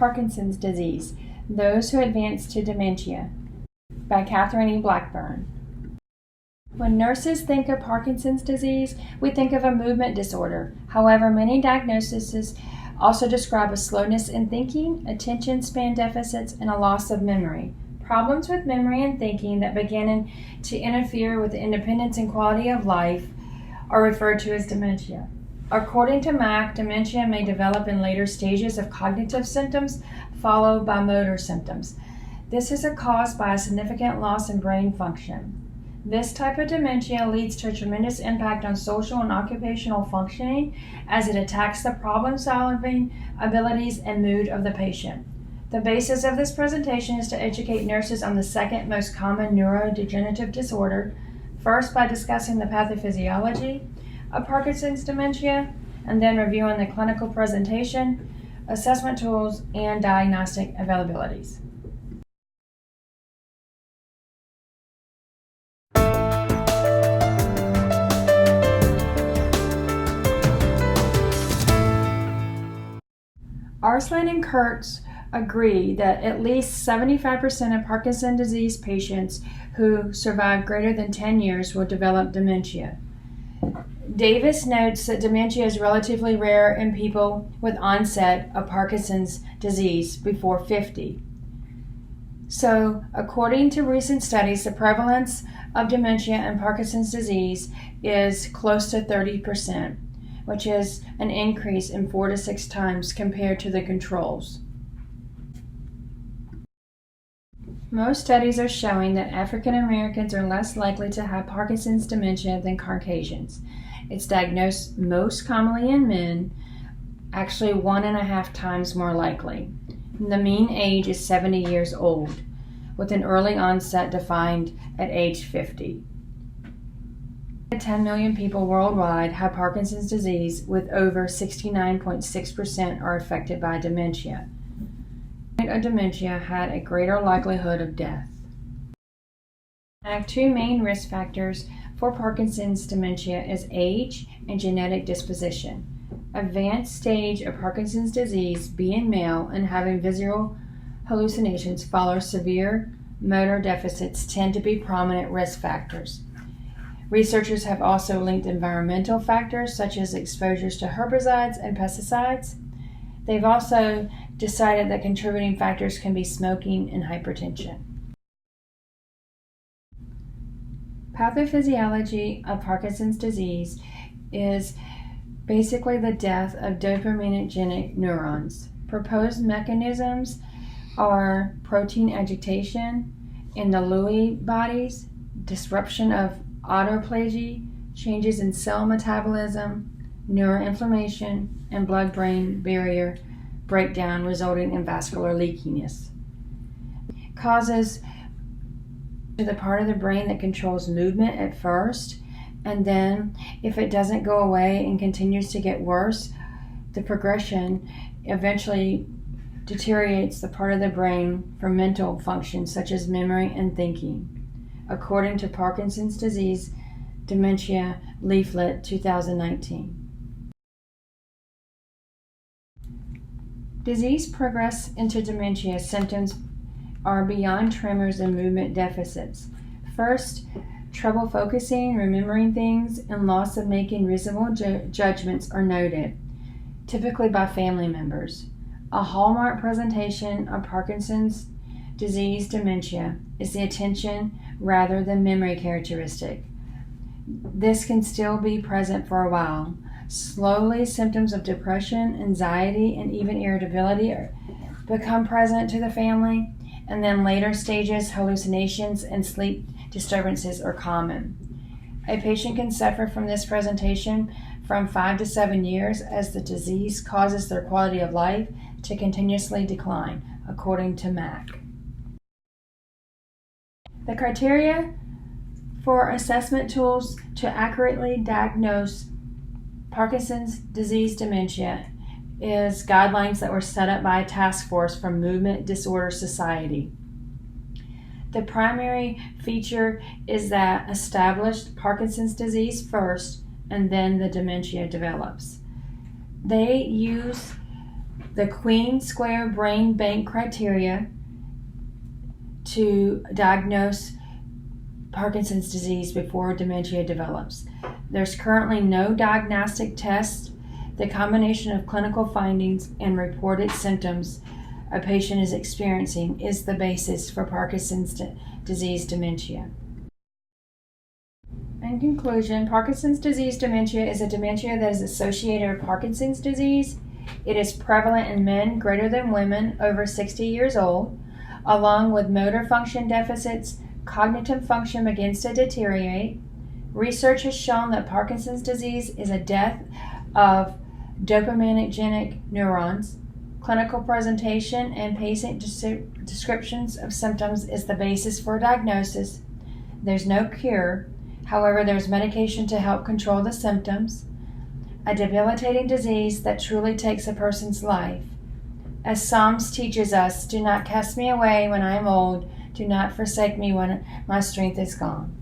Parkinson's disease, those who advance to dementia, by Catherine E. Blackburn. When nurses think of Parkinson's disease, we think of a movement disorder. However, many diagnoses also describe a slowness in thinking, attention span deficits, and a loss of memory. Problems with memory and thinking that begin to interfere with the independence and quality of life are referred to as dementia. According to Mack, dementia may develop in later stages of cognitive symptoms, followed by motor symptoms. This is caused by a significant loss in brain function. This type of dementia leads to a tremendous impact on social and occupational functioning as it attacks the problem-solving abilities and mood of the patient. The basis of this presentation is to educate nurses on the second most common neurodegenerative disorder, first by discussing the pathophysiology of Parkinson's dementia, and then reviewing the clinical presentation, assessment tools, and diagnostic availabilities. Arslan and Kurtz agree that at least 75% of Parkinson's disease patients who survive greater than 10 years will develop dementia. Davis notes that dementia is relatively rare in people with onset of Parkinson's disease before 50. So, according to recent studies, the prevalence of dementia and Parkinson's disease is close to 30%, which is an increase in 4 to 6 times compared to the controls. Most studies are showing that African Americans are less likely to have Parkinson's dementia than Caucasians. It's diagnosed most commonly in men, actually 1.5 times more likely. The mean age is 70 years old, with an early onset defined at age 50. 10 million people worldwide have Parkinson's disease, with over 69.6% are affected by dementia. Dementia had a greater likelihood of death. Two main risk factors for Parkinson's dementia is age and genetic disposition. Advanced stage of Parkinson's disease, being male and having visual hallucinations follow severe motor deficits tend to be prominent risk factors. Researchers have also linked environmental factors such as exposures to herbicides and pesticides. They've also decided that contributing factors can be smoking and hypertension. Pathophysiology of Parkinson's disease is basically the death of dopaminergic neurons. Proposed mechanisms are protein agitation in the Lewy bodies, disruption of autophagy, changes in cell metabolism, neuroinflammation, and blood-brain barrier breakdown resulting in vascular leakiness. Causes to the part of the brain that controls movement at first, and then if it doesn't go away and continues to get worse, the progression eventually deteriorates the part of the brain for mental functions such as memory and thinking, according to Parkinson's Disease Dementia Leaflet 2019. Disease progress into dementia symptoms are beyond tremors and movement deficits. First, trouble focusing, remembering things, and loss of making reasonable judgments are noted, typically by family members. A hallmark presentation of Parkinson's disease dementia is the attention rather than memory characteristic. This can still be present for a while. Slowly, symptoms of depression, anxiety, and even irritability become present to the family, and then later stages, hallucinations and sleep disturbances are common. A patient can suffer from this presentation from 5 to 7 years as the disease causes their quality of life to continuously decline, according to Mack. The criteria for assessment tools to accurately diagnose Parkinson's disease dementia is guidelines that were set up by a task force from Movement Disorder Society. The primary feature is that established Parkinson's disease first, and then the dementia develops. They use the Queen Square Brain Bank criteria to diagnose Parkinson's disease before dementia develops. There's currently no diagnostic test. The combination of clinical findings and reported symptoms a patient is experiencing is the basis for Parkinson's disease dementia. In conclusion, Parkinson's disease dementia is a dementia that is associated with Parkinson's disease. It is prevalent in men greater than women over 60 years old, along with motor function deficits. Cognitive function begins to deteriorate. Research has shown that Parkinson's disease is a death of dopaminergic neurons. Clinical presentation and patient descriptions of symptoms is the basis for diagnosis. There's no cure. However, there's medication to help control the symptoms. A debilitating disease that truly takes a person's life. As Psalms teaches us, do not cast me away when I am old. Do not forsake me when my strength is gone.